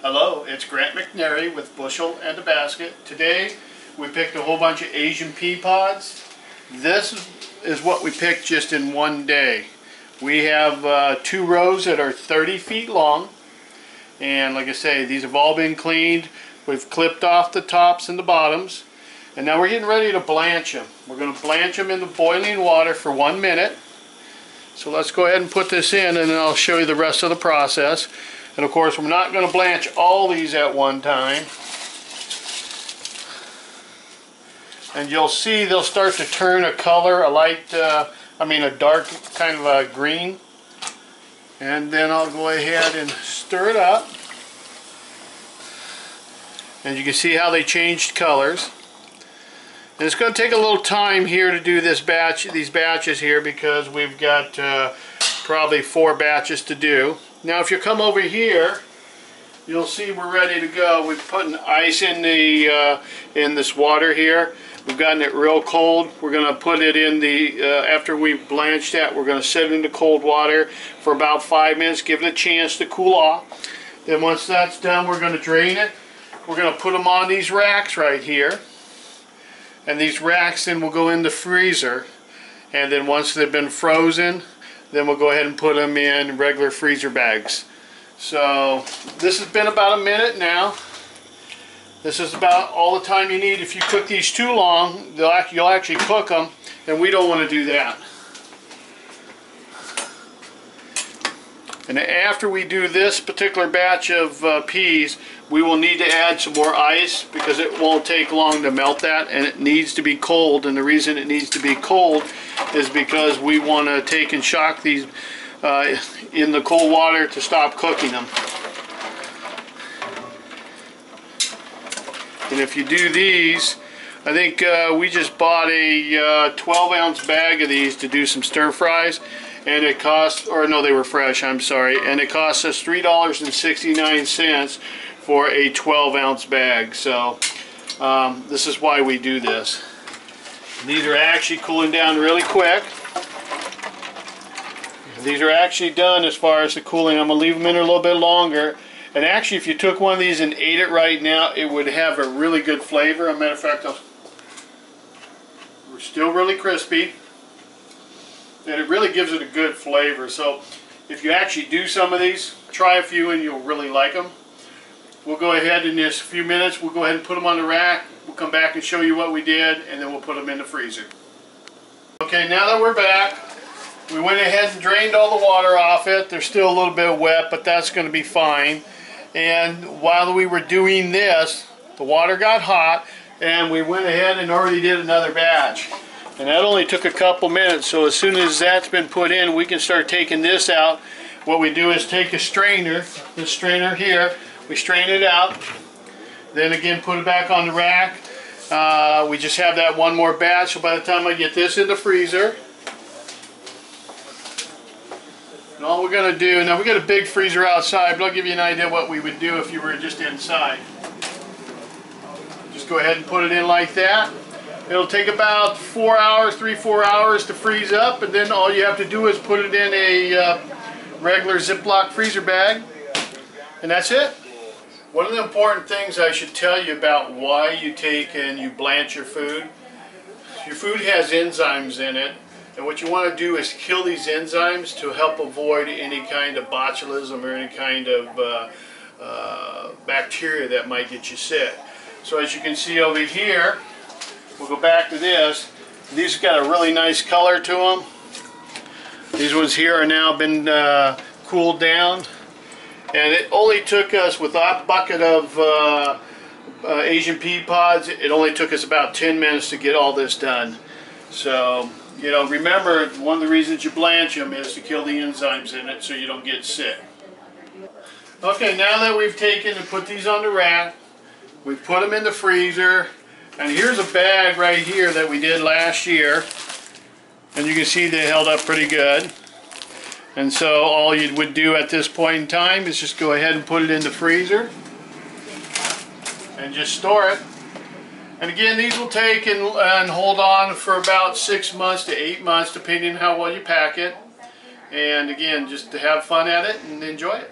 Hello, it's Grant McNary with Bushel and a Basket. Today we picked a whole bunch of Asian pea pods. This is what we picked just in one day. We have 2 rows that are 30 feet long, and like I say, these have all been cleaned. We've clipped off the tops and the bottoms, and now we're getting ready to blanch them. We're going to blanch them in the boiling water for 1 minute. So let's go ahead and put this in, and then I'll show you the rest of the process. And of course, we're not going to blanch all these at one time. And you'll see they'll start to turn a color, a dark kind of a green. And then I'll go ahead and stir it up. And you can see how they changed colors. And it's going to take a little time here to do these batches here, because we've got probably 4 batches to do. Now if you come over here, you'll see we're ready to go. We've put ice in this water here. We've gotten it real cold. We're going to put it in after we've blanched that, we're going to set it into cold water for about 5 minutes, give it a chance to cool off. Then once that's done, we're going to drain it. We're going to put them on these racks right here. And these racks then will go in the freezer. And then once they've been frozen, then we'll go ahead and put them in regular freezer bags. So this has been about a minute now. This is about all the time you need. If you cook these too long, you'll actually cook them, and we don't want to do that. And after we do this particular batch of peas, we will need to add some more ice, because it won't take long to melt that, and it needs to be cold. And the reason it needs to be cold is because we want to take and shock these in the cold water to stop cooking them. And if you do these, I think we just bought a 12-ounce bag of these to do some stir fries. And it cost, or no, they were fresh, I'm sorry, and it cost us $3.69 for a 12-ounce bag. So this is why we do this. These are actually cooling down really quick. These are actually done as far as the cooling. I'm going to leave them in a little bit longer. And actually, if you took one of these and ate it right now, it would have a really good flavor. As a matter of fact, we're still really crispy. And it really gives it a good flavor. So if you actually do some of these, try a few and you'll really like them. We'll go ahead in just a few minutes, we'll go ahead and put them on the rack. We'll come back and show you what we did, and then we'll put them in the freezer. Okay, now that we're back, we went ahead and drained all the water off it. They're still a little bit wet, but that's going to be fine. And while we were doing this, the water got hot, and we went ahead and already did another batch. And that only took a couple minutes, so as soon as that's been put in, we can start taking this out. What we do is take a strainer, this strainer here, we strain it out, then again put it back on the rack. We just have that one more batch, so by the time I get this in the freezer, and all we're going to do, now we got a big freezer outside, but I'll give you an idea what we would do if you were just inside. Just go ahead and put it in like that. It'll take about 4 hours, 3-4 hours to freeze up, and then all you have to do is put it in a regular Ziploc freezer bag, and that's it. One of the important things I should tell you about why you take and you blanch your food has enzymes in it, and what you want to do is kill these enzymes to help avoid any kind of botulism or any kind of bacteria that might get you sick. So as you can see over here, we'll go back to this. These have got a really nice color to them. These ones here are now been cooled down. And it only took us, with that bucket of Asian pea pods, it only took us about 10 minutes to get all this done. So, you know, remember, one of the reasons you blanch them is to kill the enzymes in it so you don't get sick. Okay, now that we've taken and put these on the rack, we've put them in the freezer. And here's a bag right here that we did last year, and you can see they held up pretty good. And so all you would do at this point in time is just go ahead and put it in the freezer and just store it. And again, these will take and hold on for about 6 months to 8 months, depending on how well you pack it. And again, just to have fun at it and enjoy it.